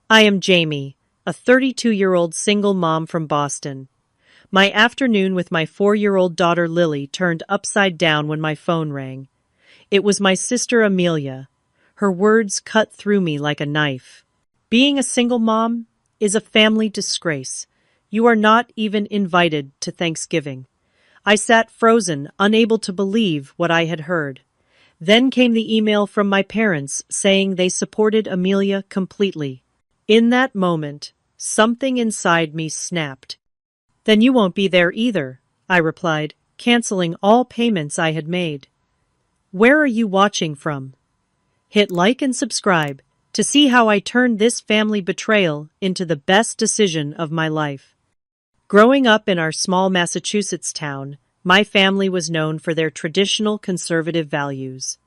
I am Jamie, a 32-year-old single mom from Boston. My afternoon with my 4-year-old daughter Lily turned upside down when my phone rang. It was my sister Amelia. Her words cut through me like a knife. Being a single mom is a family disgrace. You are not even invited to Thanksgiving. I sat frozen, unable to believe what I had heard. Then came the email from my parents saying they supported Amelia completely. In that moment, something inside me snapped. Then you won't be there either, I replied, canceling all payments I had made. Where are you watching from? Hit like and subscribe to see how I turned this family betrayal into the best decision of my life. Growing up in our small Massachusetts town, my family was known for their traditional conservative values.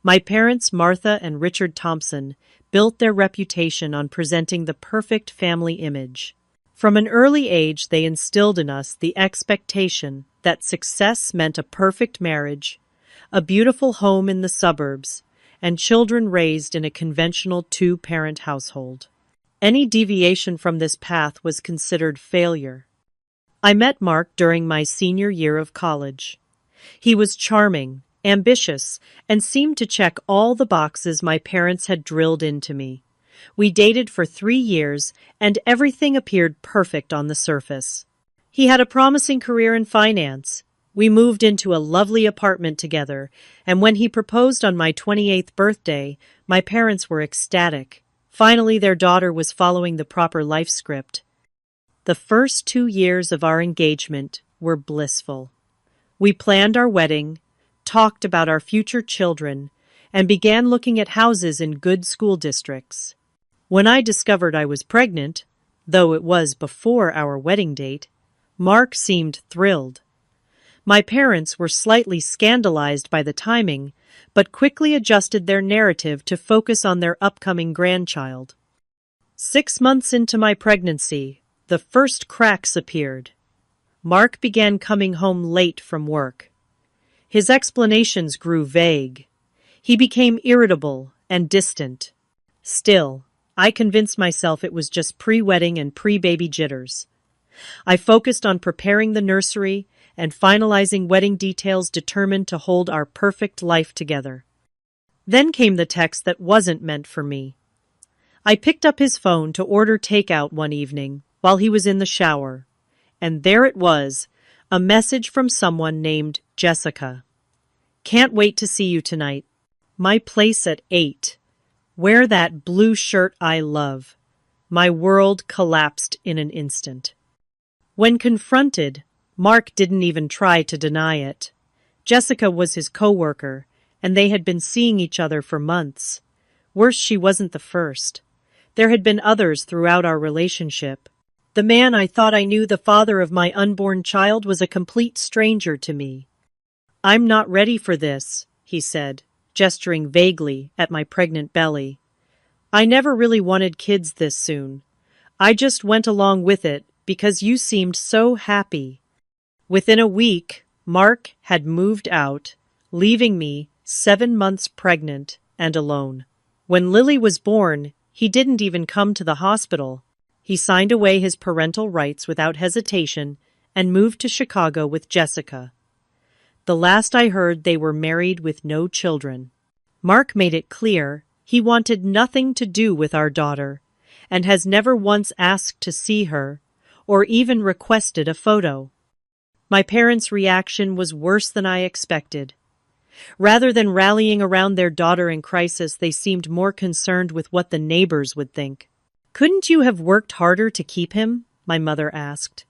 My parents, Martha and Richard Thompson, built their reputation on presenting the perfect family image. From an early age, they instilled in us the expectation that success meant a perfect marriage, a beautiful home in the suburbs, and children raised in a conventional two-parent household. Any deviation from this path was considered failure. I met Mark during my senior year of college. He was charming, ambitious, and seemed to check all the boxes my parents had drilled into me. We dated for 3 years, and everything appeared perfect on the surface. He had a promising career in finance. We moved into a lovely apartment together, and when he proposed on my 28th birthday, my parents were ecstatic. Finally, their daughter was following the proper life script. The first 2 years of our engagement were blissful. We planned our wedding, talked about our future children, and began looking at houses in good school districts. When I discovered I was pregnant, though it was before our wedding date, Mark seemed thrilled. My parents were slightly scandalized by the timing, but quickly adjusted their narrative to focus on their upcoming grandchild. 6 months into my pregnancy, the first cracks appeared. Mark began coming home late from work. His explanations grew vague. He became irritable and distant. Still, I convinced myself it was just pre-wedding and pre-baby jitters. I focused on preparing the nursery and finalizing wedding details determined to hold our perfect life together. Then came the text that wasn't meant for me. I picked up his phone to order takeout one evening while he was in the shower, and there it was, a message from someone named Jessica. Can't wait to see you tonight. My place at 8. Wear that blue shirt I love. My world collapsed in an instant. When confronted, Mark didn't even try to deny it. Jessica was his co-worker, and they had been seeing each other for months. Worse, she wasn't the first. There had been others throughout our relationship. The man I thought I knew, the father of my unborn child, was a complete stranger to me. I'm not ready for this, he said, gesturing vaguely at my pregnant belly. I never really wanted kids this soon. I just went along with it because you seemed so happy. Within a week, Mark had moved out, leaving me 7 months pregnant and alone. When Lily was born, he didn't even come to the hospital. He signed away his parental rights without hesitation and moved to Chicago with Jessica. The last I heard, they were married with no children. Mark made it clear he wanted nothing to do with our daughter and has never once asked to see her or even requested a photo. My parents' reaction was worse than I expected. Rather than rallying around their daughter in crisis, they seemed more concerned with what the neighbors would think. Couldn't you have worked harder to keep him? My mother asked.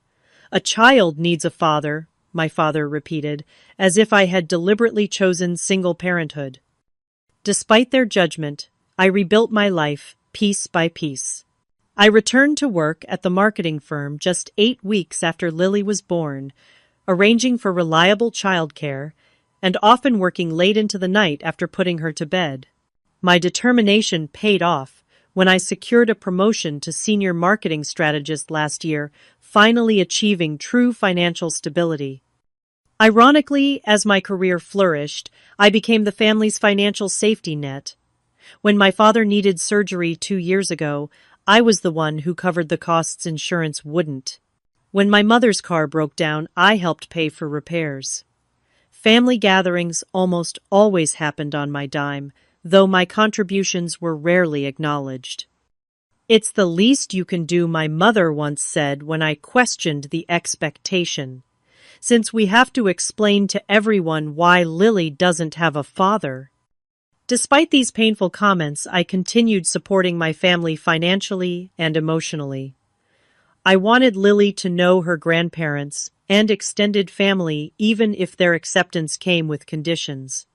A child needs a father, my father repeated, as if I had deliberately chosen single parenthood. Despite their judgment, I rebuilt my life piece by piece. I returned to work at the marketing firm just 8 weeks after Lily was born, arranging for reliable childcare and often working late into the night after putting her to bed. My determination paid off when I secured a promotion to senior marketing strategist last year, finally achieving true financial stability. Ironically, as my career flourished, I became the family's financial safety net. When my father needed surgery 2 years ago, I was the one who covered the costs insurance wouldn't. When my mother's car broke down, I helped pay for repairs. Family gatherings almost always happened on my dime, though my contributions were rarely acknowledged. It's the least you can do, my mother once said when I questioned the expectation. Since we have to explain to everyone why Lily doesn't have a father. Despite these painful comments, I continued supporting my family financially and emotionally. I wanted Lily to know her grandparents and extended family even if their acceptance came with conditions.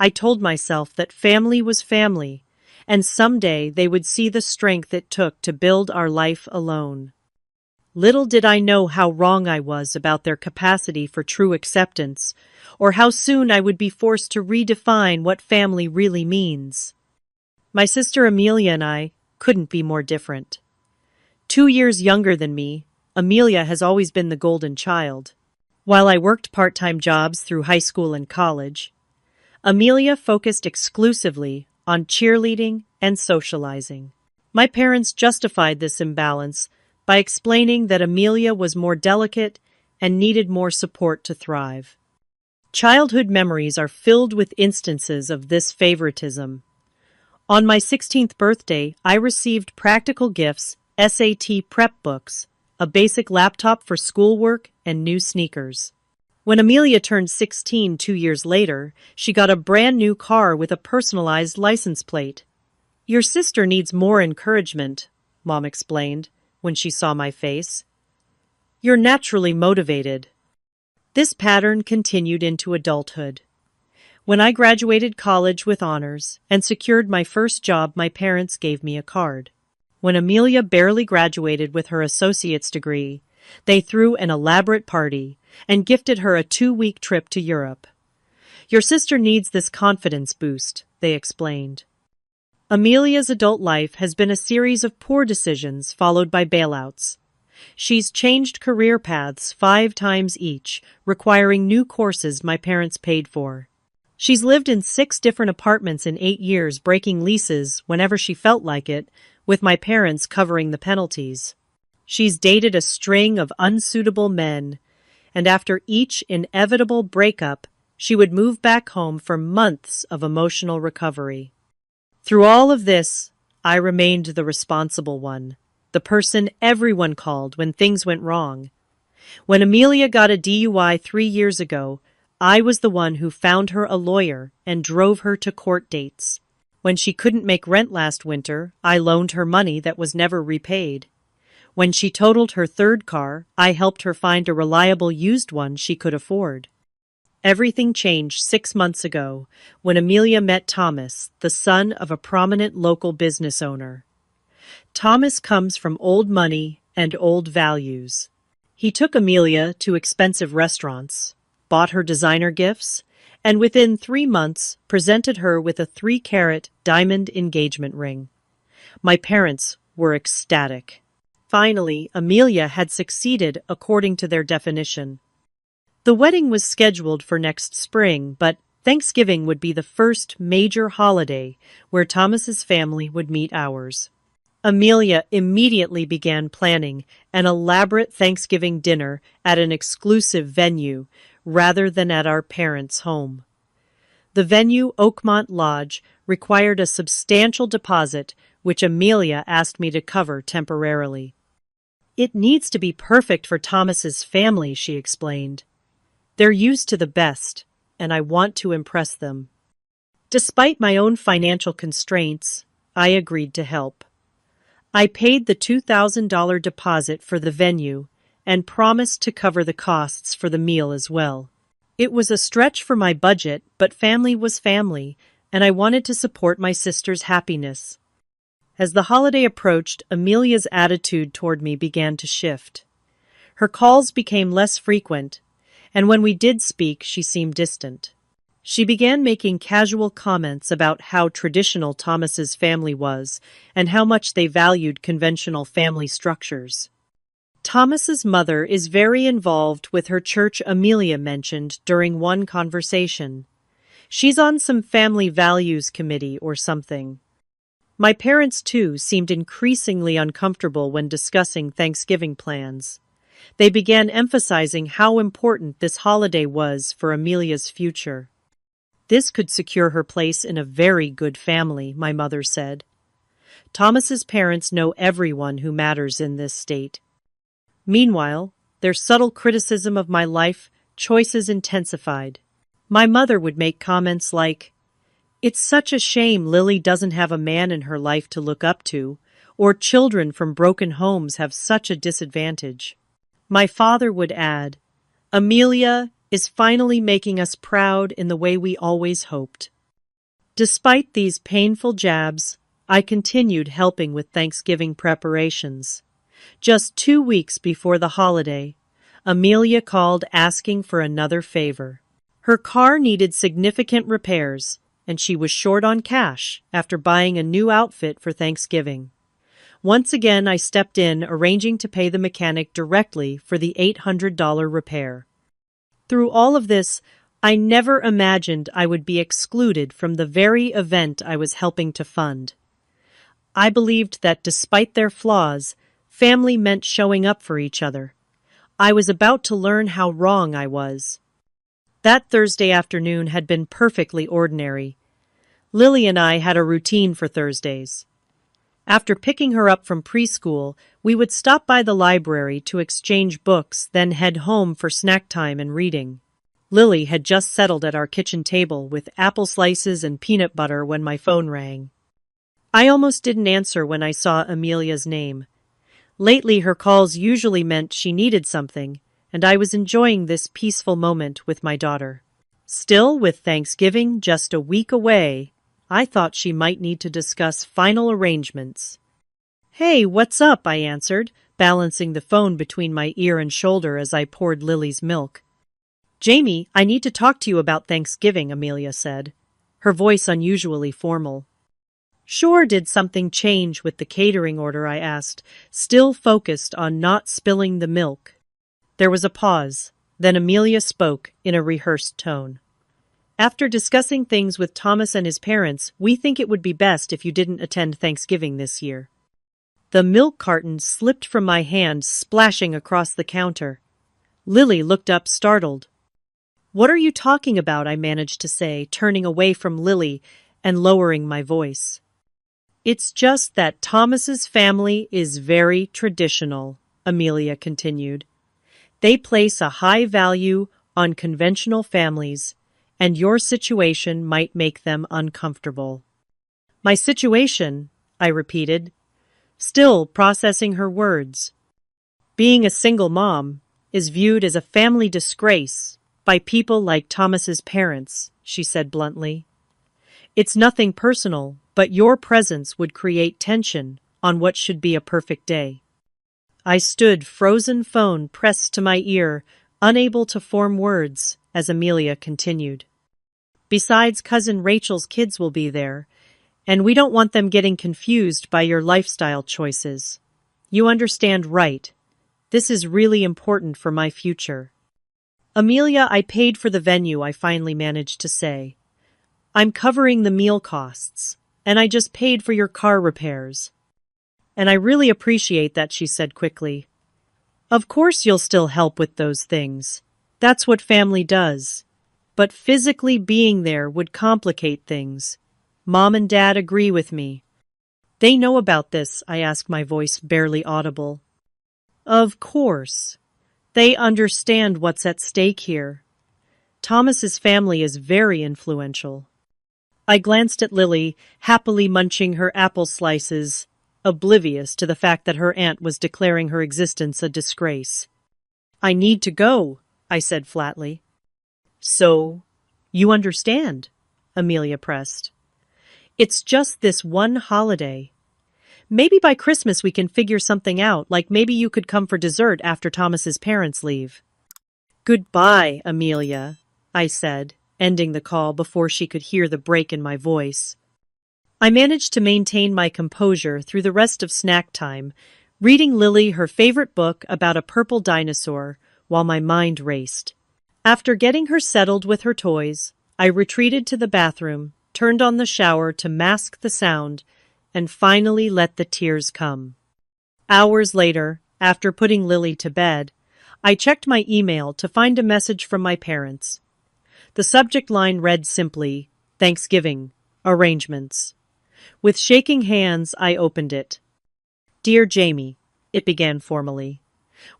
I told myself that family was family, and someday they would see the strength it took to build our life alone. Little did I know how wrong I was about their capacity for true acceptance, or how soon I would be forced to redefine what family really means. My sister Amelia and I couldn't be more different. 2 years younger than me, Amelia has always been the golden child. While I worked part-time jobs through high school and college, Amelia focused exclusively on cheerleading and socializing. My parents justified this imbalance by explaining that Amelia was more delicate and needed more support to thrive. Childhood memories are filled with instances of this favoritism. On my 16th birthday, I received practical gifts, SAT prep books, a basic laptop for schoolwork, and new sneakers. When Amelia turned 16 2 years later, she got a brand new car with a personalized license plate. "Your sister needs more encouragement," Mom explained when she saw my face. "You're naturally motivated." This pattern continued into adulthood. When I graduated college with honors and secured my first job, my parents gave me a card. When Amelia barely graduated with her associate's degree, they threw an elaborate party and gifted her a 2-week trip to Europe. "Your sister needs this confidence boost," they explained. Amelia's adult life has been a series of poor decisions followed by bailouts. She's changed career paths 5 times each, requiring new courses my parents paid for. She's lived in 6 different apartments in 8 years, breaking leases whenever she felt like it, with my parents covering the penalties. She's dated a string of unsuitable men, and after each inevitable breakup, she would move back home for months of emotional recovery. Through all of this, I remained the responsible one, the person everyone called when things went wrong. When Amelia got a DUI 3 years ago, I was the one who found her a lawyer and drove her to court dates. When she couldn't make rent last winter, I loaned her money that was never repaid. When she totaled her 3rd car, I helped her find a reliable used one she could afford. Everything changed 6 months ago when Amelia met Thomas, the son of a prominent local business owner. Thomas comes from old money and old values. He took Amelia to expensive restaurants, bought her designer gifts, and within 3 months presented her with a 3-carat diamond engagement ring. My parents were ecstatic. Finally, Amelia had succeeded according to their definition. The wedding was scheduled for next spring, but Thanksgiving would be the first major holiday where Thomas's family would meet ours. Amelia immediately began planning an elaborate Thanksgiving dinner at an exclusive venue rather than at our parents' home. The venue, Oakmont Lodge, required a substantial deposit, which Amelia asked me to cover temporarily. "It needs to be perfect for Thomas's family," she explained. "They're used to the best, and I want to impress them." Despite my own financial constraints, I agreed to help. I paid the $2,000 deposit for the venue and promised to cover the costs for the meal as well. It was a stretch for my budget, but family was family, and I wanted to support my sister's happiness. As the holiday approached, Amelia's attitude toward me began to shift. Her calls became less frequent, and when we did speak, she seemed distant. She began making casual comments about how traditional Thomas's family was and how much they valued conventional family structures. Thomas's mother is very involved with her church, Amelia mentioned during one conversation. She's on some family values committee or something. My parents, too, seemed increasingly uncomfortable when discussing Thanksgiving plans. They began emphasizing how important this holiday was for Amelia's future. This could secure her place in a very good family, my mother said. Thomas's parents know everyone who matters in this state. Meanwhile, their subtle criticism of my life choices intensified. My mother would make comments like, "It's such a shame Lily doesn't have a man in her life to look up to, or children from broken homes have such a disadvantage." My father would add, "Amelia is finally making us proud in the way we always hoped." Despite these painful jabs, I continued helping with Thanksgiving preparations. Just 2 weeks before the holiday, Amelia called asking for another favor. Her car needed significant repairs, and she was short on cash after buying a new outfit for Thanksgiving. Once again, I stepped in, arranging to pay the mechanic directly for the $800 repair. Through all of this, I never imagined I would be excluded from the very event I was helping to fund. I believed that despite their flaws, family meant showing up for each other. I was about to learn how wrong I was. That Thursday afternoon had been perfectly ordinary. Lily and I had a routine for Thursdays. After picking her up from preschool, we would stop by the library to exchange books, then head home for snack time and reading. Lily had just settled at our kitchen table with apple slices and peanut butter when my phone rang. I almost didn't answer when I saw Amelia's name. Lately, her calls usually meant she needed something, and I was enjoying this peaceful moment with my daughter. Still, with Thanksgiving just a week away, I thought she might need to discuss final arrangements. "Hey, what's up?" I answered, balancing the phone between my ear and shoulder as I poured Lily's milk. "Jamie, I need to talk to you about Thanksgiving," Amelia said, her voice unusually formal. "Sure, did something change with the catering order?" I asked, still focused on not spilling the milk. There was a pause, then Amelia spoke in a rehearsed tone. "After discussing things with Thomas and his parents, we think it would be best if you didn't attend Thanksgiving this year." The milk carton slipped from my hand, splashing across the counter. Lily looked up, startled. "What are you talking about?" I managed to say, turning away from Lily and lowering my voice. "It's just that Thomas's family is very traditional," Amelia continued. "They place a high value on conventional families, and your situation might make them uncomfortable." "My situation," I repeated, still processing her words. "Being a single mom is viewed as a family disgrace by people like Thomas's parents," she said bluntly. "It's nothing personal, but your presence would create tension on what should be a perfect day." I stood, frozen phone pressed to my ear, unable to form words, as Amelia continued. "Besides, Cousin Rachel's kids will be there, and we don't want them getting confused by your lifestyle choices. You understand, right? This is really important for my future." "Amelia, I paid for the venue," I finally managed to say. "I'm covering the meal costs, and I just paid for your car repairs." "And I really appreciate that," she said quickly. "Of course you'll still help with those things. That's what family does. But physically being there would complicate things. Mom and Dad agree with me." "They know about this?" I asked, my voice barely audible. "Of course. They understand what's at stake here. Thomas's family is very influential." I glanced at Lily, happily munching her apple slices, oblivious to the fact that her aunt was declaring her existence a disgrace. "I need to go," I said flatly. "So, you understand?" Amelia pressed. "It's just this one holiday. Maybe by Christmas we can figure something out, like maybe you could come for dessert after Thomas's parents leave." "Goodbye, Amelia," I said, ending the call before she could hear the break in my voice. I managed to maintain my composure through the rest of snack time, reading Lily her favorite book about a purple dinosaur while my mind raced. After getting her settled with her toys, I retreated to the bathroom, turned on the shower to mask the sound, and finally let the tears come. Hours later, after putting Lily to bed, I checked my email to find a message from my parents. The subject line read simply, Thanksgiving, arrangements. With shaking hands, I opened it. Dear Jamie, it began formally.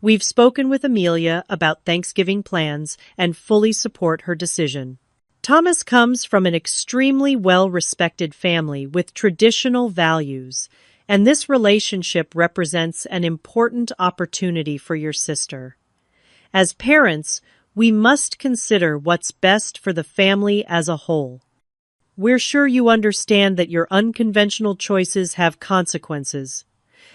We've spoken with Amelia about Thanksgiving plans and fully support her decision. Thomas comes from an extremely well-respected family with traditional values, and this relationship represents an important opportunity for your sister. As parents, we must consider what's best for the family as a whole. We're sure you understand that your unconventional choices have consequences,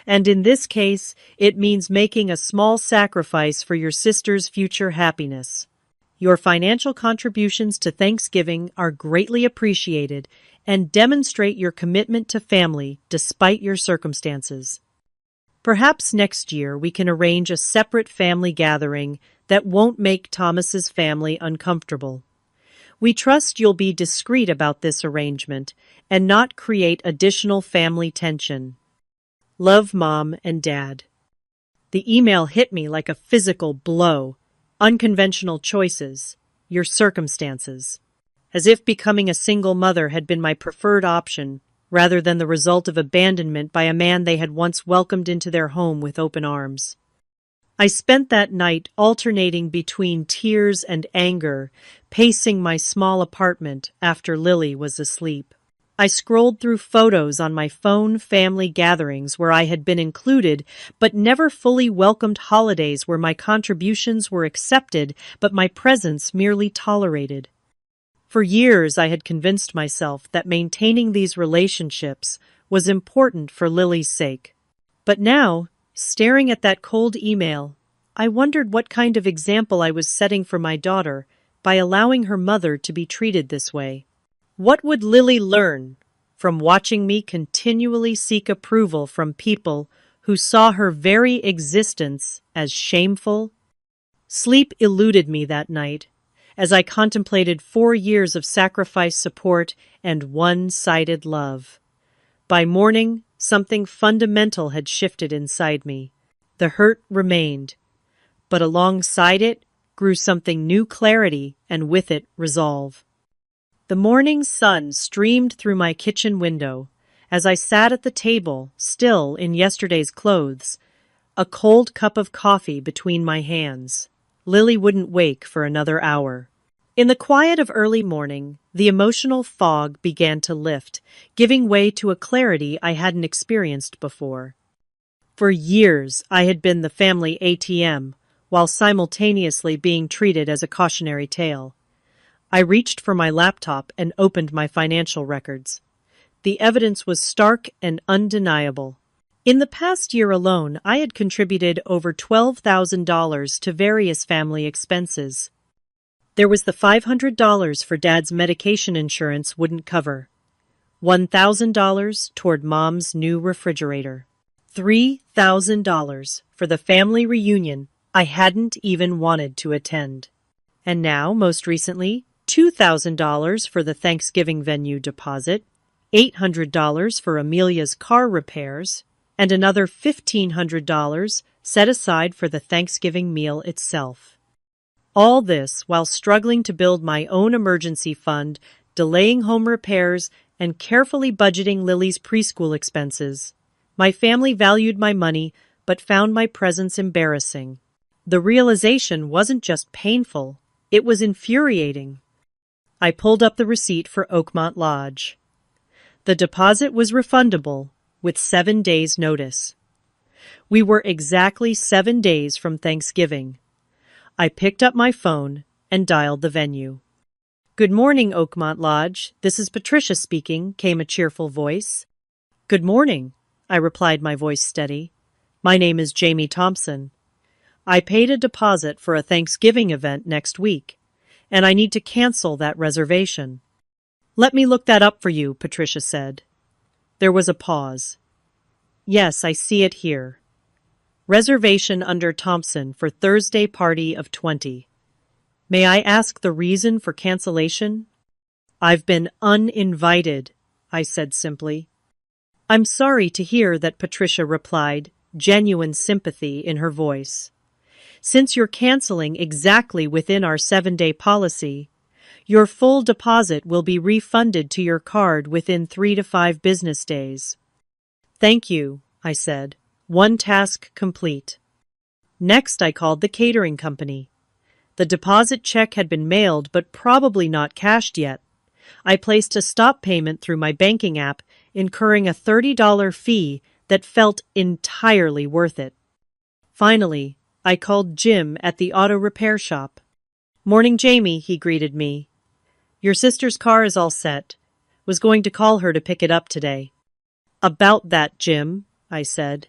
and in this case, it means making a small sacrifice for your sister's future happiness. Your financial contributions to Thanksgiving are greatly appreciated and demonstrate your commitment to family despite your circumstances. Perhaps next year we can arrange a separate family gathering that won't make Thomas's family uncomfortable. We trust you'll be discreet about this arrangement and not create additional family tension. Love, Mom and Dad. The email hit me like a physical blow. Unconventional choices, your circumstances. As if becoming a single mother had been my preferred option, rather than the result of abandonment by a man they had once welcomed into their home with open arms. I spent that night alternating between tears and anger, pacing my small apartment after Lily was asleep. I scrolled through photos on my phone, family gatherings where I had been included, but never fully welcomed holidays where my contributions were accepted, but my presence merely tolerated. For years I had convinced myself that maintaining these relationships was important for Lily's sake. But now, staring at that cold email, I wondered what kind of example I was setting for my daughter by allowing her mother to be treated this way. What would Lily learn from watching me continually seek approval from people who saw her very existence as shameful? Sleep eluded me that night as I contemplated 4 years of sacrifice, support, and one-sided love. By morning, something fundamental had shifted inside me. The hurt remained, but alongside it grew something new: clarity, and with it, resolve. The morning sun streamed through my kitchen window as I sat at the table, still in yesterday's clothes, a cold cup of coffee between my hands. Lily wouldn't wake for another hour. In the quiet of early morning, the emotional fog began to lift, giving way to a clarity I hadn't experienced before. For years, I had been the family ATM, while simultaneously being treated as a cautionary tale. I reached for my laptop and opened my financial records. The evidence was stark and undeniable. In the past year alone, I had contributed over $12,000 to various family expenses. There was the $500 for Dad's medication insurance wouldn't cover, $1,000 toward Mom's new refrigerator, $3,000 for the family reunion I hadn't even wanted to attend. And now, most recently, $2,000 for the Thanksgiving venue deposit, $800 for Amelia's car repairs, and another $1,500 set aside for the Thanksgiving meal itself. All this while struggling to build my own emergency fund, delaying home repairs, and carefully budgeting Lily's preschool expenses. My family valued my money, but found my presence embarrassing. The realization wasn't just painful, it was infuriating. I pulled up the receipt for Oakmont Lodge. The deposit was refundable, with 7 days' notice. We were exactly 7 days from Thanksgiving. I picked up my phone and dialed the venue. "Good morning, Oakmont Lodge. This is Patricia speaking," came a cheerful voice. "Good morning," I replied, my voice steady. "My name is Jamie Thompson. I paid a deposit for a Thanksgiving event next week, and I need to cancel that reservation." "Let me look that up for you," Patricia said. There was a pause. "Yes, I see it here. Reservation under Thompson for Thursday party of 20. May I ask the reason for cancellation?" "I've been uninvited," I said simply. I'm sorry to hear that, Patricia replied, genuine sympathy in her voice. Since you're canceling exactly within our 7-day policy, your full deposit will be refunded to your card within 3 to 5 business days. Thank you, I said. One task complete. Next, I called the catering company. The deposit check had been mailed but probably not cashed yet. I placed a stop payment through my banking app, incurring a $30 fee that felt entirely worth it. Finally, I called Jim at the auto repair shop. "Morning, Jamie," he greeted me. "Your sister's car is all set. Was going to call her to pick it up today." "About that, Jim," I said.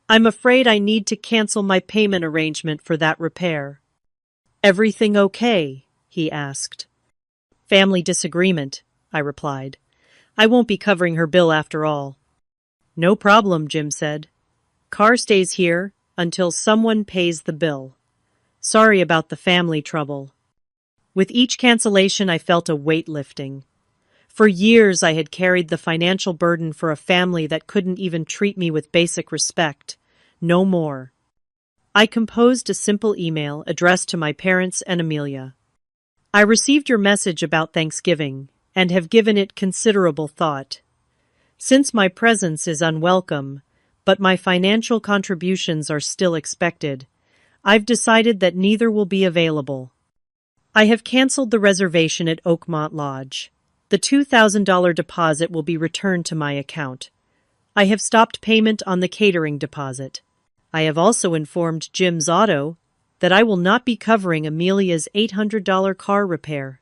"I'm afraid I need to cancel my payment arrangement for that repair." "Everything okay?" he asked. "Family disagreement," I replied. "I won't be covering her bill after all." "No problem," Jim said. "Car stays here until someone pays the bill. Sorry about the family trouble." With each cancellation, I felt a weight lifting. For years, I had carried the financial burden for a family that couldn't even treat me with basic respect. No more. I composed a simple email addressed to my parents and Amelia. "I received your message about Thanksgiving and have given it considerable thought. Since my presence is unwelcome, but my financial contributions are still expected, I've decided that neither will be available. I have canceled the reservation at Oakmont Lodge. The $2,000 deposit will be returned to my account. I have stopped payment on the catering deposit. I have also informed Jim's Auto that I will not be covering Amelia's $800 car repair.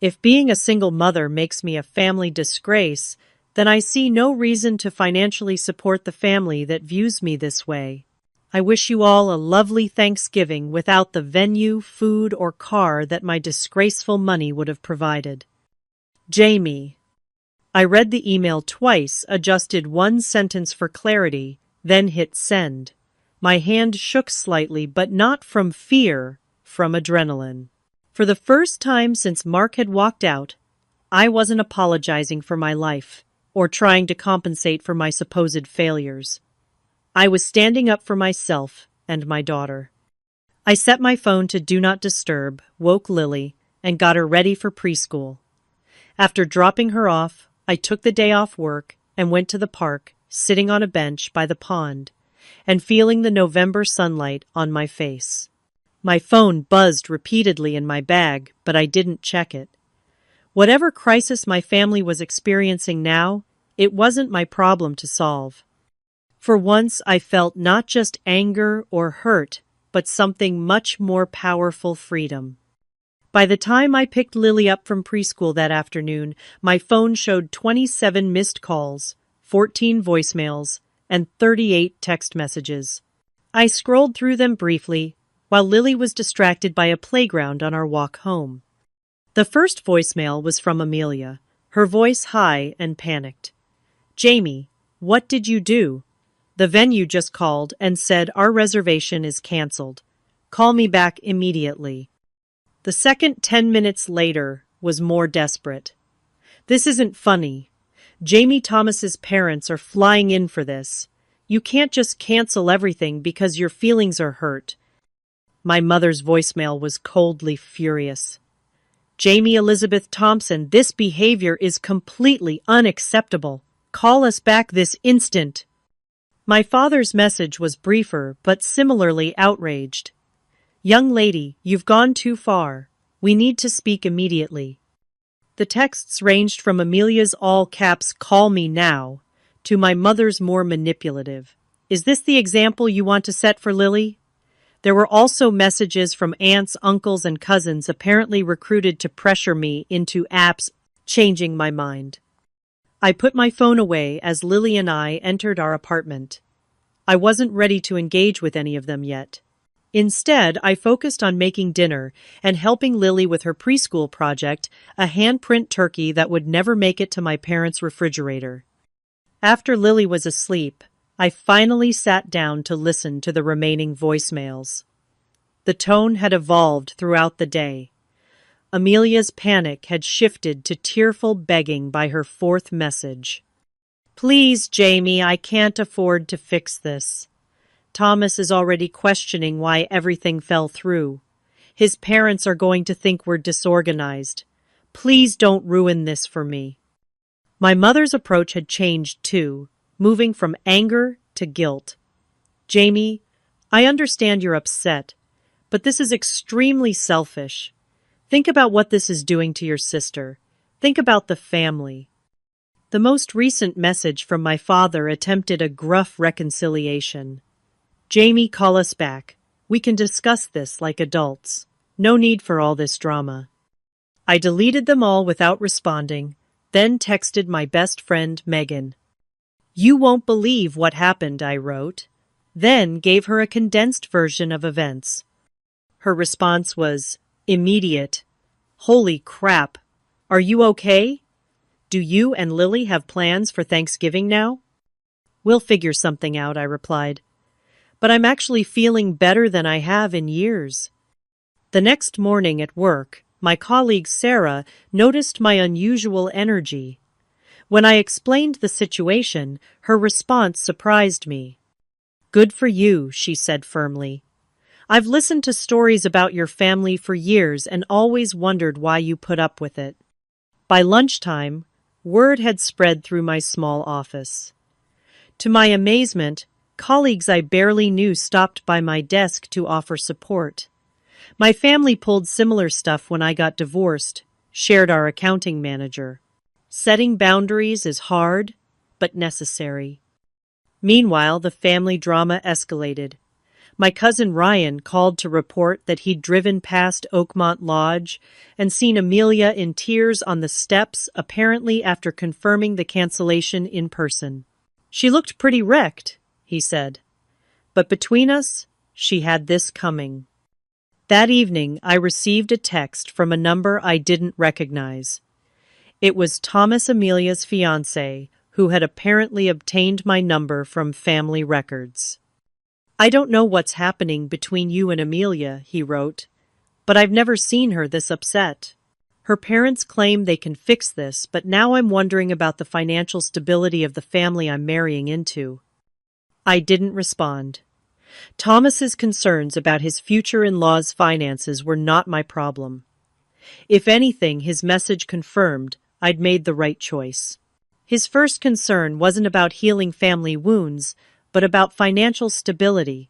If being a single mother makes me a family disgrace, then I see no reason to financially support the family that views me this way. I wish you all a lovely Thanksgiving without the venue, food, or car that my disgraceful money would have provided. Jamie." I read the email twice, adjusted one sentence for clarity, then hit send. My hand shook slightly, but not from fear, from adrenaline. For the first time since Mark had walked out, I wasn't apologizing for my life or trying to compensate for my supposed failures. I was standing up for myself and my daughter. I set my phone to Do Not Disturb, woke Lily, and got her ready for preschool. After dropping her off, I took the day off work and went to the park, sitting on a bench by the pond and feeling the November sunlight on my face. My phone buzzed repeatedly in my bag, but I didn't check it. Whatever crisis my family was experiencing now, it wasn't my problem to solve. For once, I felt not just anger or hurt, but something much more powerful: freedom. By the time I picked Lily up from preschool that afternoon, my phone showed 27 missed calls, 14 voicemails, and 38 text messages. I scrolled through them briefly, while Lily was distracted by a playground on our walk home. The first voicemail was from Amelia, her voice high and panicked. "Jamie, what did you do? The venue just called and said our reservation is canceled. Call me back immediately." The second 10 minutes later was more desperate. "This isn't funny. Jamie Thomas's parents are flying in for this. You can't just cancel everything because your feelings are hurt." My mother's voicemail was coldly furious. "Jamie Elizabeth Thompson, this behavior is completely unacceptable. Call us back this instant." My father's message was briefer but similarly outraged. "Young lady, you've gone too far. We need to speak immediately." The texts ranged from Amelia's all-caps "call me now" to my mother's more manipulative, "Is this the example you want to set for Lily?" There were also messages from aunts, uncles, and cousins apparently recruited to pressure me into apps, changing my mind. I put my phone away as Lily and I entered our apartment. I wasn't ready to engage with any of them yet. Instead, I focused on making dinner and helping Lily with her preschool project, a handprint turkey that would never make it to my parents' refrigerator. After Lily was asleep, I finally sat down to listen to the remaining voicemails. The tone had evolved throughout the day. Amelia's panic had shifted to tearful begging by her fourth message. Please, Jamie, I can't afford to fix this. Thomas is already questioning why everything fell through. His parents are going to think we're disorganized. Please don't ruin this for me. My mother's approach had changed too, moving from anger to guilt. Jamie, I understand you're upset, but this is extremely selfish. Think about what this is doing to your sister. Think about the family. The most recent message from my father attempted a gruff reconciliation. Jamie, call us back. We can discuss this like adults. No need for all this drama. I deleted them all without responding, then texted my best friend, Megan. You won't believe what happened, I wrote, then gave her a condensed version of events. Her response was immediate. Holy crap. Are you okay? Do you and Lily have plans for Thanksgiving now? We'll figure something out, I replied. But I'm actually feeling better than I have in years. The next morning at work, my colleague Sarah noticed my unusual energy. When I explained the situation, her response surprised me. Good for you, she said firmly. I've listened to stories about your family for years and always wondered why you put up with it. By lunchtime, word had spread through my small office. To my amazement, colleagues I barely knew stopped by my desk to offer support. My family pulled similar stuff when I got divorced, shared our accounting manager. Setting boundaries is hard, but necessary. Meanwhile, the family drama escalated. My cousin Ryan called to report that he'd driven past Oakmont Lodge and seen Amelia in tears on the steps, apparently after confirming the cancellation in person. She looked pretty wrecked, he said. But between us, she had this coming. That evening, I received a text from a number I didn't recognize. It was Thomas Amelia's fiancé, who had apparently obtained my number from family records. I don't know what's happening between you and Amelia, he wrote, but I've never seen her this upset. Her parents claim they can fix this, but now I'm wondering about the financial stability of the family I'm marrying into. I didn't respond. Thomas's concerns about his future in-law's finances were not my problem. If anything, his message confirmed I'd made the right choice. His first concern wasn't about healing family wounds, but about financial stability.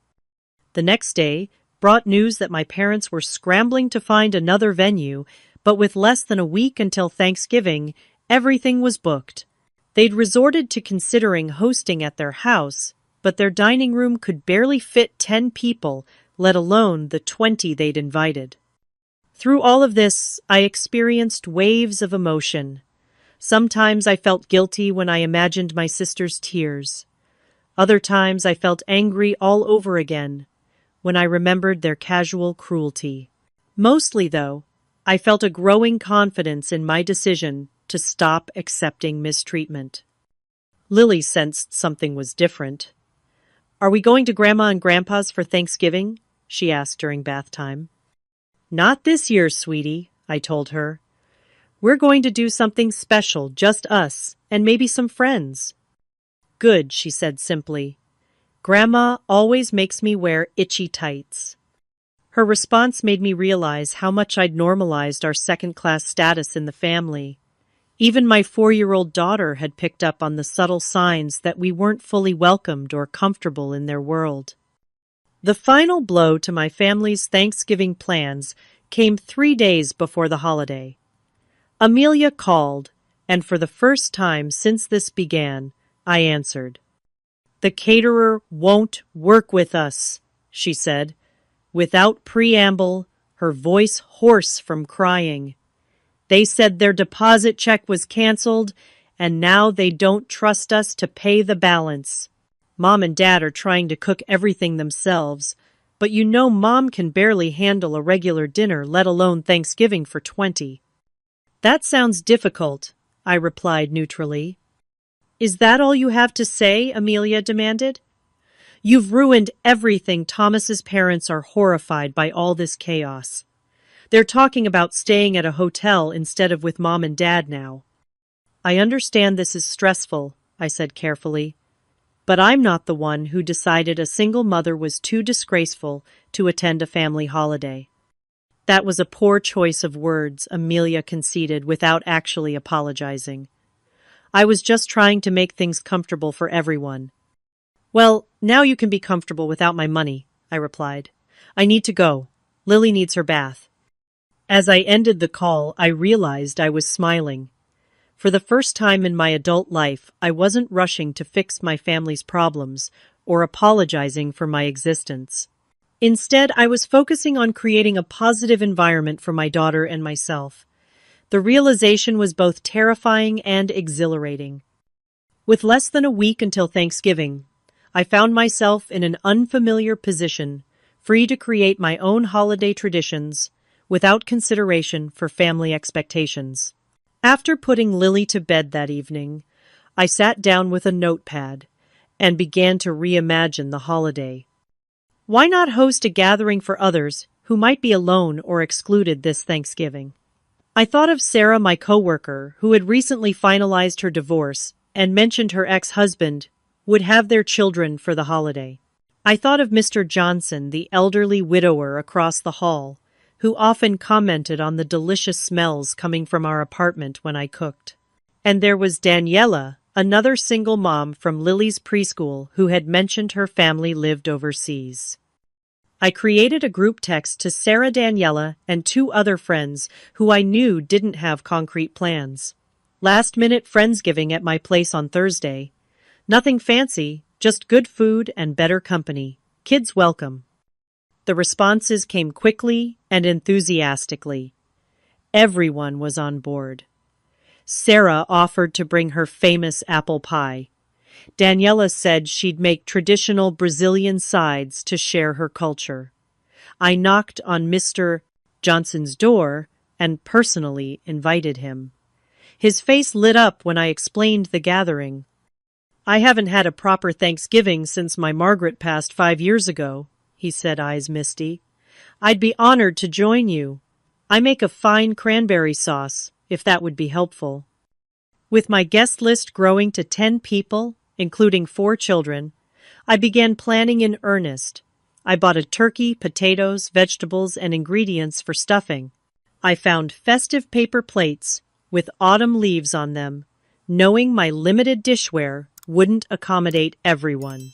The next day brought news that my parents were scrambling to find another venue, but with less than a week until Thanksgiving, everything was booked. They'd resorted to considering hosting at their house, but their dining room could barely fit 10 people, let alone the 20 they'd invited. Through all of this, I experienced waves of emotion. Sometimes I felt guilty when I imagined my sister's tears. Other times I felt angry all over again when I remembered their casual cruelty. Mostly, though, I felt a growing confidence in my decision to stop accepting mistreatment. Lily sensed something was different. Are we going to Grandma and Grandpa's for Thanksgiving? She asked during bath time. Not this year, sweetie, I told her. We're going to do something special, just us, and maybe some friends. Good, she said simply. Grandma always makes me wear itchy tights. Her response made me realize how much I'd normalized our second-class status in the family. Even my 4-year-old daughter had picked up on the subtle signs that we weren't fully welcomed or comfortable in their world. The final blow to my family's Thanksgiving plans came 3 days before the holiday. Amelia called, and for the first time since this began, I answered. The caterer won't work with us, she said, without preamble, her voice hoarse from crying. They said their deposit check was canceled, and now they don't trust us to pay the balance. Mom and Dad are trying to cook everything themselves, but you know Mom can barely handle a regular dinner, let alone Thanksgiving for 20. That sounds difficult, I replied neutrally. Is that all you have to say? Amelia demanded. You've ruined everything. Thomas's parents are horrified by all this chaos. They're talking about staying at a hotel instead of with Mom and Dad now. I understand this is stressful, I said carefully. But I'm not the one who decided a single mother was too disgraceful to attend a family holiday. That was a poor choice of words, Amelia conceded without actually apologizing. I was just trying to make things comfortable for everyone. Well, now you can be comfortable without my money, I replied. I need to go. Lily needs her bath. As I ended the call, I realized I was smiling. For the first time in my adult life, I wasn't rushing to fix my family's problems or apologizing for my existence. Instead, I was focusing on creating a positive environment for my daughter and myself. The realization was both terrifying and exhilarating. With less than a week until Thanksgiving, I found myself in an unfamiliar position, free to create my own holiday traditions without consideration for family expectations. After putting Lily to bed that evening, I sat down with a notepad and began to reimagine the holiday. Why not host a gathering for others who might be alone or excluded this Thanksgiving? I thought of Sarah, my coworker, who had recently finalized her divorce and mentioned her ex-husband would have their children for the holiday. I thought of Mr. Johnson, the elderly widower across the hall, who often commented on the delicious smells coming from our apartment when I cooked. And there was Daniela, another single mom from Lily's preschool who had mentioned her family lived overseas. I created a group text to Sarah, Daniela, and 2 other friends who I knew didn't have concrete plans. Last-minute Friendsgiving at my place on Thursday. Nothing fancy, just good food and better company. Kids welcome. The responses came quickly and enthusiastically. Everyone was on board. Sarah offered to bring her famous apple pie. Daniela said she'd make traditional Brazilian sides to share her culture. I knocked on Mr. Johnson's door and personally invited him. His face lit up when I explained the gathering. I haven't had a proper Thanksgiving since my Margaret passed 5 years ago, he said, eyes misty. I'd be honored to join you. I make a fine cranberry sauce, if that would be helpful. With my guest list growing to 10 people, including 4 children, I began planning in earnest. I bought a turkey, potatoes, vegetables, and ingredients for stuffing. I found festive paper plates with autumn leaves on them, knowing my limited dishware wouldn't accommodate everyone.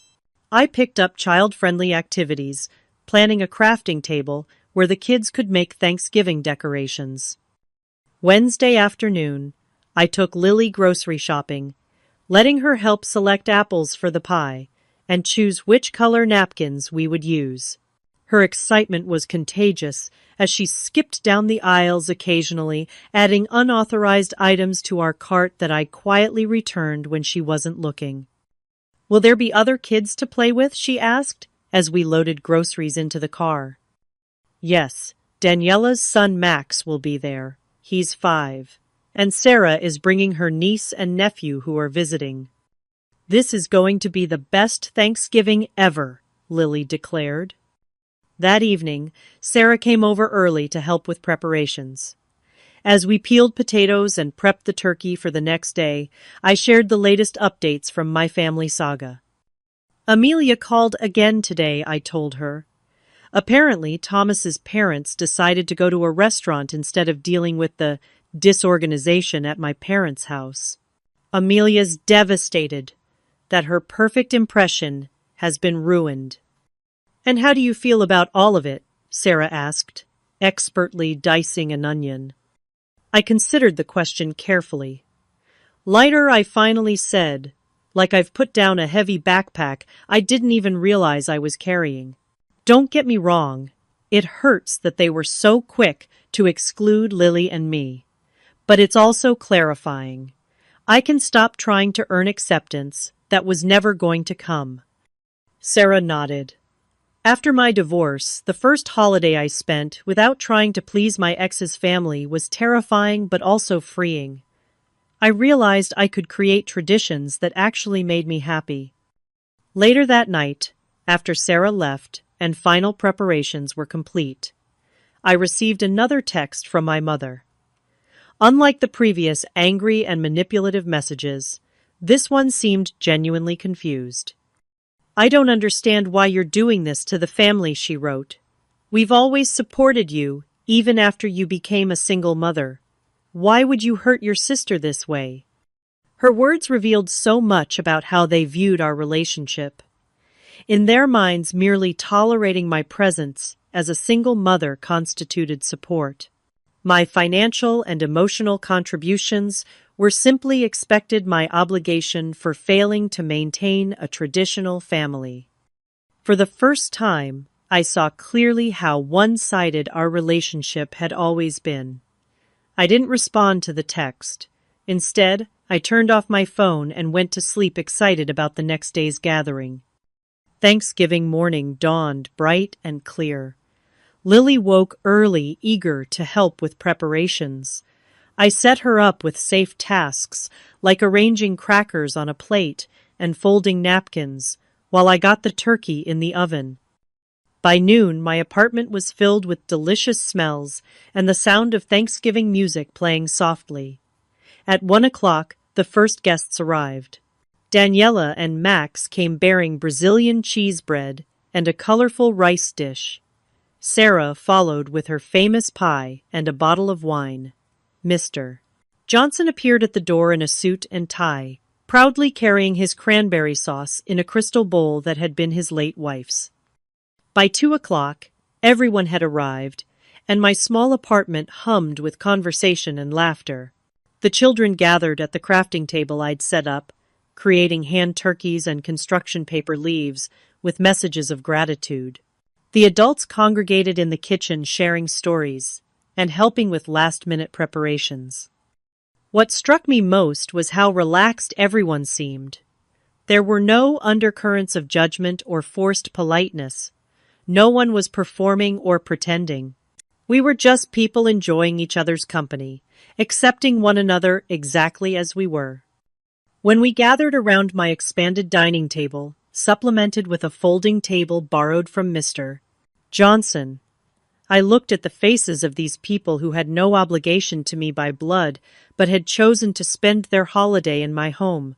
I picked up child-friendly activities, planning a crafting table where the kids could make Thanksgiving decorations. Wednesday afternoon, I took Lily grocery shopping, letting her help select apples for the pie and choose which color napkins we would use. Her excitement was contagious as she skipped down the aisles occasionally, adding unauthorized items to our cart that I quietly returned when she wasn't looking. Will there be other kids to play with? She asked, as we loaded groceries into the car. Yes, Daniela's son Max will be there. He's 5. And Sarah is bringing her niece and nephew who are visiting. This is going to be the best Thanksgiving ever, Lily declared. That evening, Sarah came over early to help with preparations. As we peeled potatoes and prepped the turkey for the next day, I shared the latest updates from my family saga. Amelia called again today, I told her. Apparently, Thomas's parents decided to go to a restaurant instead of dealing with the disorganization at my parents' house. Amelia's devastated that her perfect impression has been ruined. And how do you feel about all of it? Sarah asked, expertly dicing an onion. I considered the question carefully. Lighter, I finally said, like I've put down a heavy backpack I didn't even realize I was carrying. Don't get me wrong, it hurts that they were so quick to exclude Lily and me. But it's also clarifying. I can stop trying to earn acceptance that was never going to come. Sarah nodded. After my divorce, the first holiday I spent without trying to please my ex's family was terrifying but also freeing. I realized I could create traditions that actually made me happy. Later that night, after Sarah left and final preparations were complete, I received another text from my mother. Unlike the previous angry and manipulative messages, This one seemed genuinely confused. "I don't understand why you're doing this to the family," she wrote. "We've always supported you, even after you became a single mother. Why would you hurt your sister this way?" Her words revealed so much about how they viewed our relationship. In their minds, merely tolerating my presence as a single mother constituted support. My financial and emotional contributions were simply expected my obligation for failing to maintain a traditional family. For the first time, I saw clearly how one-sided our relationship had always been. I didn't respond to the text. Instead, I turned off my phone and went to sleep excited about the next day's gathering. Thanksgiving morning dawned bright and clear. Lily woke early, eager to help with preparations. I set her up with safe tasks, like arranging crackers on a plate and folding napkins, while I got the turkey in the oven. By noon, my apartment was filled with delicious smells and the sound of Thanksgiving music playing softly. At 1 o'clock, the first guests arrived. Daniela and Max came bearing Brazilian cheese bread and a colorful rice dish. Sarah followed with her famous pie and a bottle of wine. Mr. Johnson appeared at the door in a suit and tie, proudly carrying his cranberry sauce in a crystal bowl that had been his late wife's. By 2 o'clock, everyone had arrived, and my small apartment hummed with conversation and laughter. The children gathered at the crafting table I'd set up, creating hand turkeys and construction paper leaves with messages of gratitude. The adults congregated in the kitchen sharing stories and helping with last-minute preparations. What struck me most was how relaxed everyone seemed. There were no undercurrents of judgment or forced politeness. No one was performing or pretending. We were just people enjoying each other's company, accepting one another exactly as we were. When we gathered around my expanded dining table, supplemented with a folding table borrowed from Mr. Johnson, I looked at the faces of these people who had no obligation to me by blood, but had chosen to spend their holiday in my home.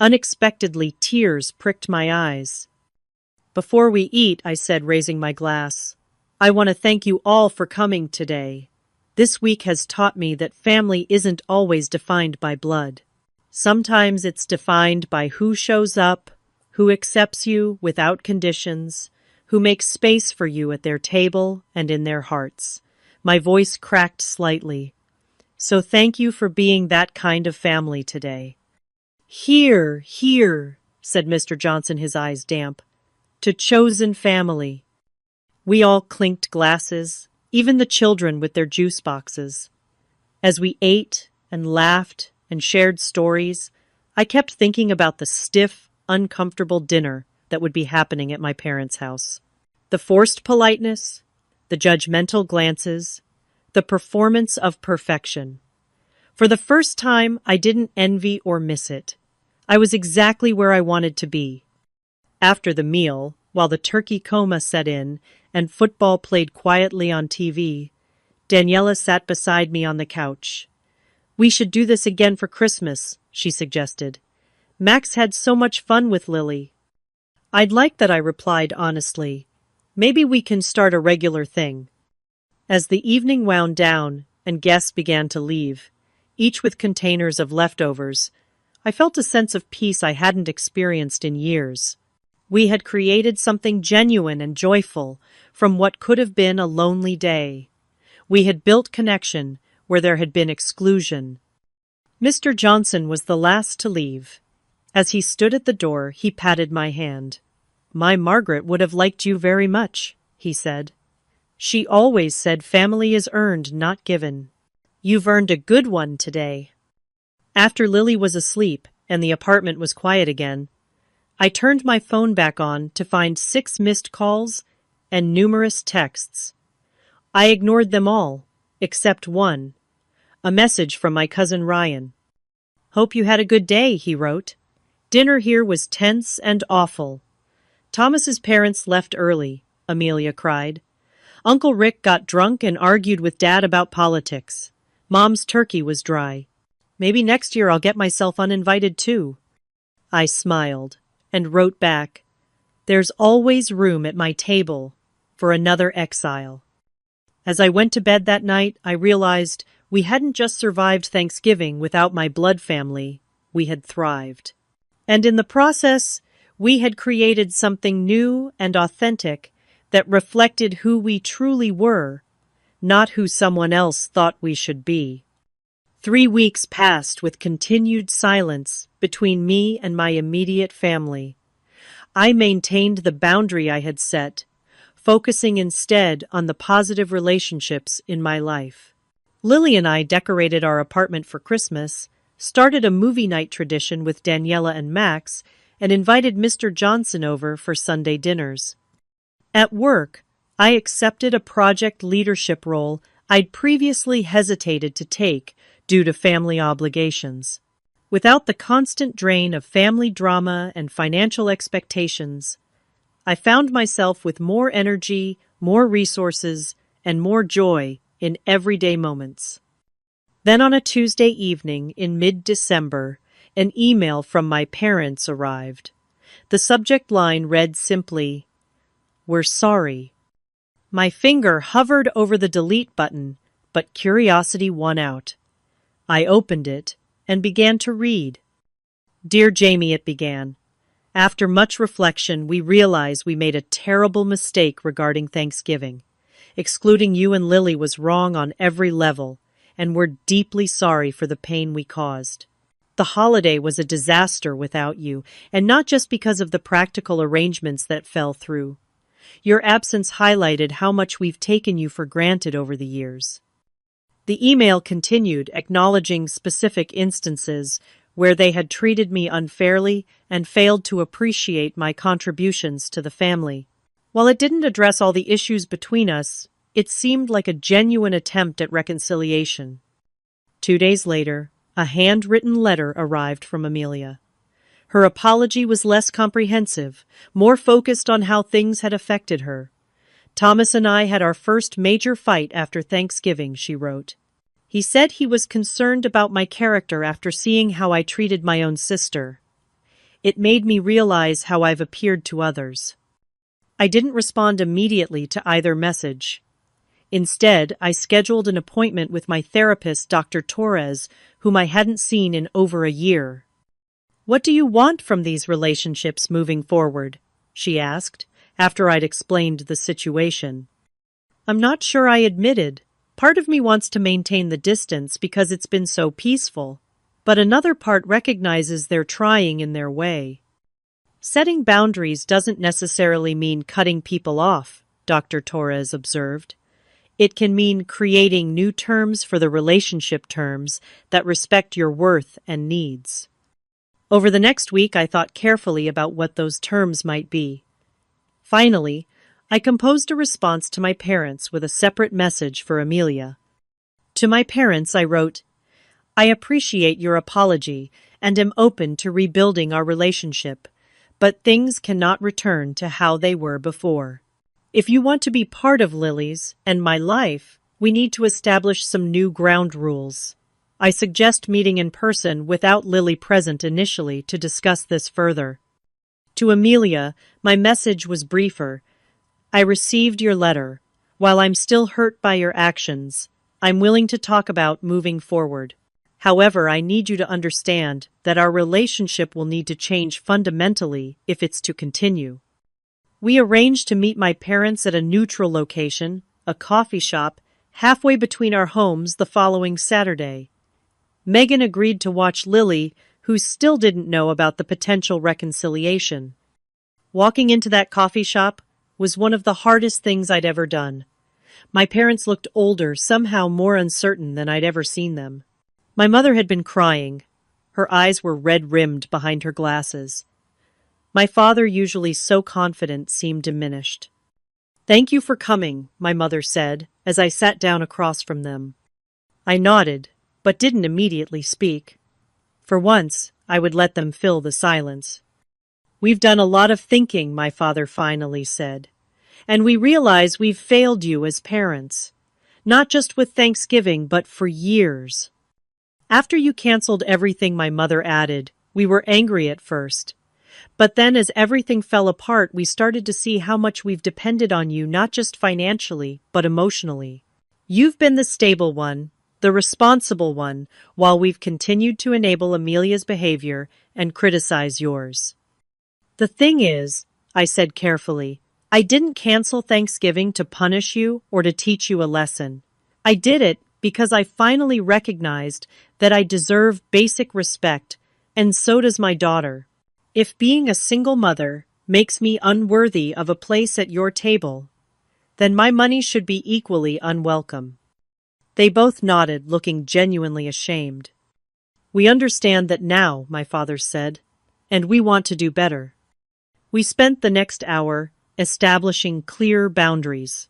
Unexpectedly, tears pricked my eyes. "Before we eat," I said, raising my glass, "I want to thank you all for coming today. This week has taught me that family isn't always defined by blood. Sometimes it's defined by who shows up, who accepts you without conditions, who makes space for you at their table and in their hearts." My voice cracked slightly. "So thank you for being that kind of family today." "Here, here," said Mr. Johnson, his eyes damp. "To chosen family." We all clinked glasses, even the children with their juice boxes. As we ate and laughed and shared stories, I kept thinking about the stiff, uncomfortable dinner that would be happening at my parents' house. The forced politeness, the judgmental glances, the performance of perfection. For the first time, I didn't envy or miss it. I was exactly where I wanted to be. After the meal, while the turkey coma set in and football played quietly on TV, Daniela sat beside me on the couch. "We should do this again for Christmas," she suggested. "Max had so much fun with Lily." "I'd like that," I replied honestly. "Maybe we can start a regular thing." As the evening wound down and guests began to leave, each with containers of leftovers, I felt a sense of peace I hadn't experienced in years. We had created something genuine and joyful from what could have been a lonely day. We had built connection where there had been exclusion. Mr. Johnson was the last to leave. As he stood at the door, he patted my hand. "My Margaret would have liked you very much," he said. "She always said family is earned, not given. You've earned a good one today." After Lily was asleep and the apartment was quiet again, I turned my phone back on to find 6 missed calls and numerous texts. I ignored them all, except one. A message from my cousin Ryan. "Hope you had a good day," he wrote. "Dinner here was tense and awful." "Thomas's parents left early," Amelia cried. "Uncle Rick got drunk and argued with Dad about politics. Mom's turkey was dry." Maybe next year I'll get myself uninvited too. I smiled and wrote back, "There's always room at my table for another exile." As I went to bed that night, I realized we hadn't just survived Thanksgiving without my blood family, we had thrived. And in the process, we had created something new and authentic that reflected who we truly were, not who someone else thought we should be. 3 weeks passed with continued silence between me and my immediate family. I maintained the boundary I had set, focusing instead on the positive relationships in my life. Lily and I decorated our apartment for Christmas, started a movie night tradition with Daniela and Max, and invited Mr. Johnson over for Sunday dinners. At work, I accepted a project leadership role I'd previously hesitated to take due to family obligations. Without the constant drain of family drama and financial expectations, I found myself with more energy, more resources, and more joy in everyday moments. Then on a Tuesday evening in mid-December, an email from my parents arrived. The subject line read simply, "We're sorry." My finger hovered over the delete button, but curiosity won out. I opened it and began to read. "Dear Jamie," it began. "After much reflection, we realize we made a terrible mistake regarding Thanksgiving. Excluding you and Lily was wrong on every level, and we're deeply sorry for the pain we caused. The holiday was a disaster without you, and not just because of the practical arrangements that fell through. Your absence highlighted how much we've taken you for granted over the years." The email continued, acknowledging specific instances where they had treated me unfairly and failed to appreciate my contributions to the family. While it didn't address all the issues between us, it seemed like a genuine attempt at reconciliation. 2 days later, a handwritten letter arrived from Amelia. Her apology was less comprehensive, more focused on how things had affected her. "Thomas and I had our first major fight after Thanksgiving," she wrote. "He said he was concerned about my character after seeing how I treated my own sister. It made me realize how I've appeared to others." I didn't respond immediately to either message. Instead, I scheduled an appointment with my therapist, Dr. Torres, whom I hadn't seen in over a year. "What do you want from these relationships moving forward?" she asked, after I'd explained the situation. "I'm not sure," I admitted. "Part of me wants to maintain the distance because it's been so peaceful, but another part recognizes they're trying in their way." "Setting boundaries doesn't necessarily mean cutting people off," Dr. Torres observed. "It can mean creating new terms for the relationship terms that respect your worth and needs." Over the next week, I thought carefully about what those terms might be. Finally, I composed a response to my parents with a separate message for Amelia. To my parents, I wrote, "I appreciate your apology and am open to rebuilding our relationship, but things cannot return to how they were before. If you want to be part of Lily's and my life, we need to establish some new ground rules. I suggest meeting in person without Lily present initially to discuss this further." To Amelia, my message was briefer. "I received your letter. While I'm still hurt by your actions, I'm willing to talk about moving forward. However, I need you to understand that our relationship will need to change fundamentally if it's to continue." We arranged to meet my parents at a neutral location, a coffee shop, halfway between our homes the following Saturday. Megan agreed to watch Lily, who still didn't know about the potential reconciliation. Walking into that coffee shop was one of the hardest things I'd ever done. My parents looked older, somehow more uncertain than I'd ever seen them. My mother had been crying. Her eyes were red-rimmed behind her glasses. My father, usually so confident, seemed diminished. "Thank you for coming," my mother said, as I sat down across from them. I nodded, but didn't immediately speak. For once, I would let them fill the silence. "We've done a lot of thinking," my father finally said, "and we realize we've failed you as parents. Not just with Thanksgiving, but for years." After you canceled everything, my mother added, we were angry at first. But then as everything fell apart, we started to see how much we've depended on you, not just financially, but emotionally. You've been the stable one, the responsible one, while we've continued to enable Amelia's behavior and criticize yours. The thing is, I said carefully, I didn't cancel Thanksgiving to punish you or to teach you a lesson. I did it because I finally recognized that I deserve basic respect, and so does my daughter. If being a single mother makes me unworthy of a place at your table, then my money should be equally unwelcome. They both nodded, looking genuinely ashamed. We understand that now, my father said, and we want to do better. We spent the next hour establishing clear boundaries.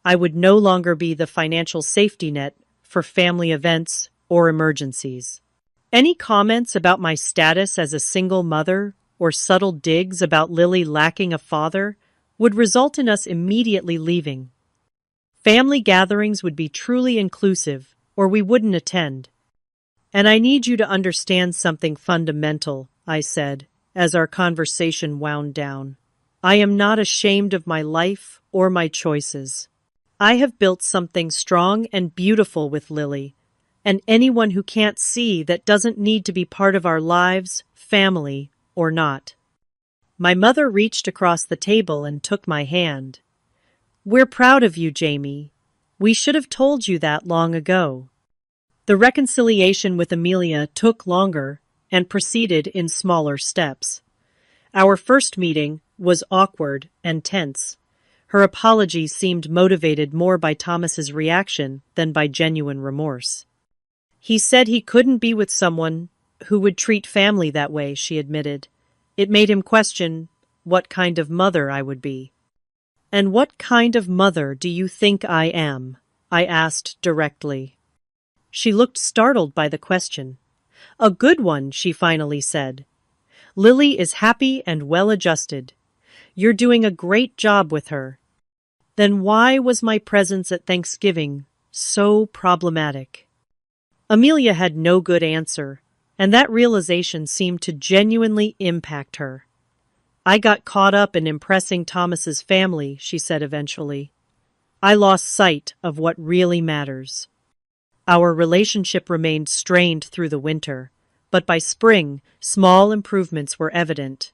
I would no longer be the financial safety net for family events or emergencies. Any comments about my status as a single mother or subtle digs about Lily lacking a father would result in us immediately leaving. Family gatherings would be truly inclusive, or we wouldn't attend. And I need you to understand something fundamental, I said, as our conversation wound down. I am not ashamed of my life or my choices. I have built something strong and beautiful with Lily, and anyone who can't see that doesn't need to be part of our lives, family or not. My mother reached across the table and took my hand. We're proud of you, Jamie. We should have told you that long ago. The reconciliation with Amelia took longer and proceeded in smaller steps. Our first meeting was awkward and tense. Her apology seemed motivated more by Thomas's reaction than by genuine remorse. He said he couldn't be with someone who would treat family that way, she admitted. It made him question what kind of mother I would be. And what kind of mother do you think I am? I asked directly. She looked startled by the question. A good one, she finally said. Lily is happy and well-adjusted. You're doing a great job with her. Then why was my presence at Thanksgiving so problematic? Amelia had no good answer, and that realization seemed to genuinely impact her. I got caught up in impressing Thomas's family, she said eventually. I lost sight of what really matters. Our relationship remained strained through the winter, but by spring, small improvements were evident.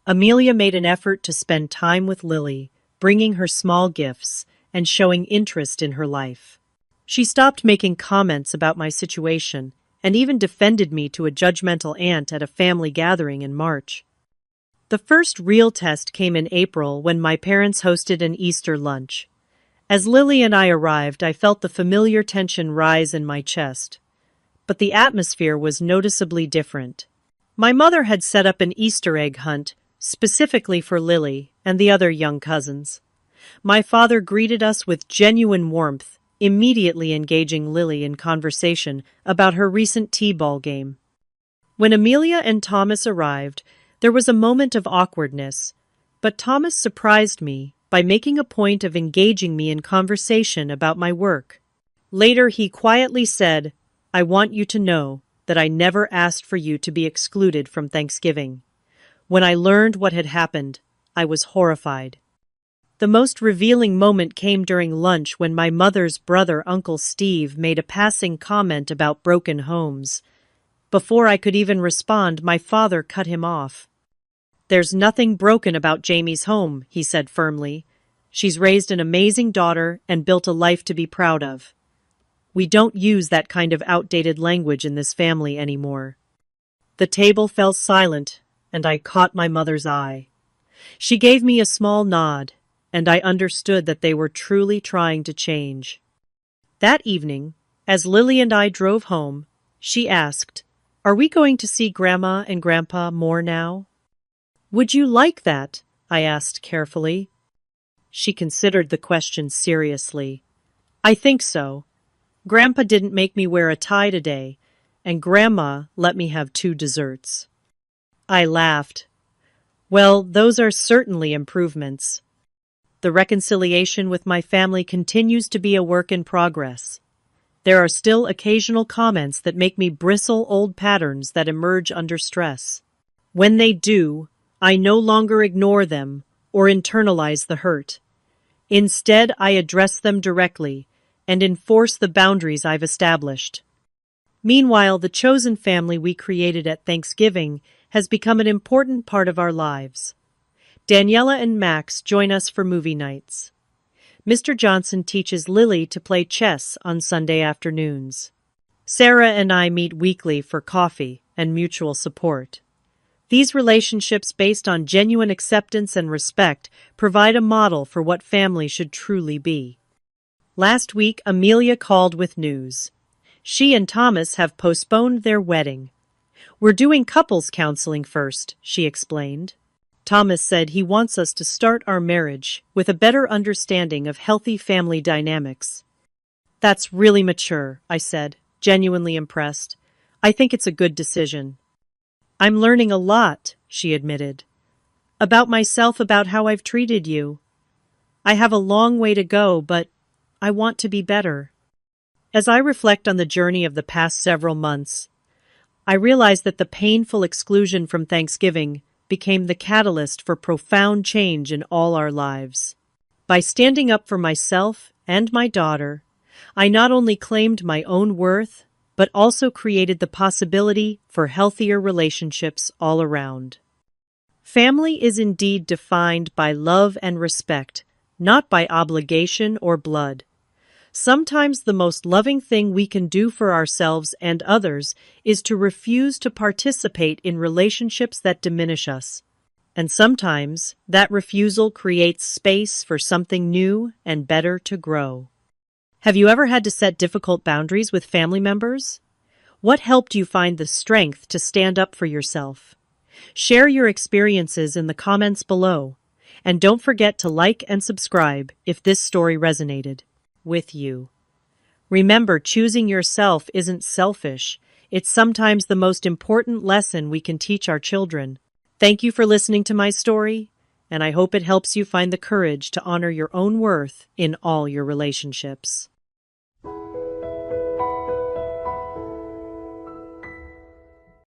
Amelia made an effort to spend time with Lily, bringing her small gifts and showing interest in her life. She stopped making comments about my situation and even defended me to a judgmental aunt at a family gathering in March. The first real test came in April when my parents hosted an Easter lunch. As Lily and I arrived, I felt the familiar tension rise in my chest. But the atmosphere was noticeably different. My mother had set up an Easter egg hunt specifically for Lily and the other young cousins. My father greeted us with genuine warmth, immediately engaging Lily in conversation about her recent t-ball game. When Amelia and Thomas arrived, there was a moment of awkwardness, but Thomas surprised me by making a point of engaging me in conversation about my work. Later, he quietly said, I want you to know that I never asked for you to be excluded from Thanksgiving. When I learned what had happened, I was horrified. The most revealing moment came during lunch when my mother's brother, Uncle Steve, made a passing comment about broken homes. Before I could even respond, my father cut him off. There's nothing broken about Jamie's home, he said firmly. She's raised an amazing daughter and built a life to be proud of. We don't use that kind of outdated language in this family anymore. The table fell silent, and I caught my mother's eye. She gave me a small nod, and I understood that they were truly trying to change. That evening, as Lily and I drove home, she asked, Are we going to see Grandma and Grandpa more now? Would you like that? I asked carefully. She considered the question seriously. I think so. Grandpa didn't make me wear a tie today, and Grandma let me have 2 desserts. I laughed. Well, those are certainly improvements. The reconciliation with my family continues to be a work in progress. There are still occasional comments that make me bristle, old patterns that emerge under stress. When they do, I no longer ignore them or internalize the hurt. Instead, I address them directly and enforce the boundaries I've established. Meanwhile, the chosen family we created at Thanksgiving has become an important part of our lives. Daniela and Max join us for movie nights. Mr. Johnson teaches Lily to play chess on Sunday afternoons. Sarah and I meet weekly for coffee and mutual support. These relationships based on genuine acceptance and respect provide a model for what family should truly be. Last week, Amelia called with news. She and Thomas have postponed their wedding. "We're doing couples counseling first," she explained. Thomas said he wants us to start our marriage with a better understanding of healthy family dynamics. "That's really mature," I said, genuinely impressed. "I think it's a good decision." "I'm learning a lot," she admitted. "About myself, about how I've treated you. I have a long way to go, but I want to be better." As I reflect on the journey of the past several months, I realize that the painful exclusion from Thanksgiving became the catalyst for profound change in all our lives. By standing up for myself and my daughter, I not only claimed my own worth, but also created the possibility for healthier relationships all around. Family is indeed defined by love and respect, not by obligation or blood. Sometimes the most loving thing we can do for ourselves and others is to refuse to participate in relationships that diminish us. And sometimes that refusal creates space for something new and better to grow. Have you ever had to set difficult boundaries with family members? What helped you find the strength to stand up for yourself? Share your experiences in the comments below. And don't forget to like and subscribe if this story resonated with you. Remember, choosing yourself isn't selfish. It's sometimes the most important lesson we can teach our children. Thank you for listening to my story, and I hope it helps you find the courage to honor your own worth in all your relationships.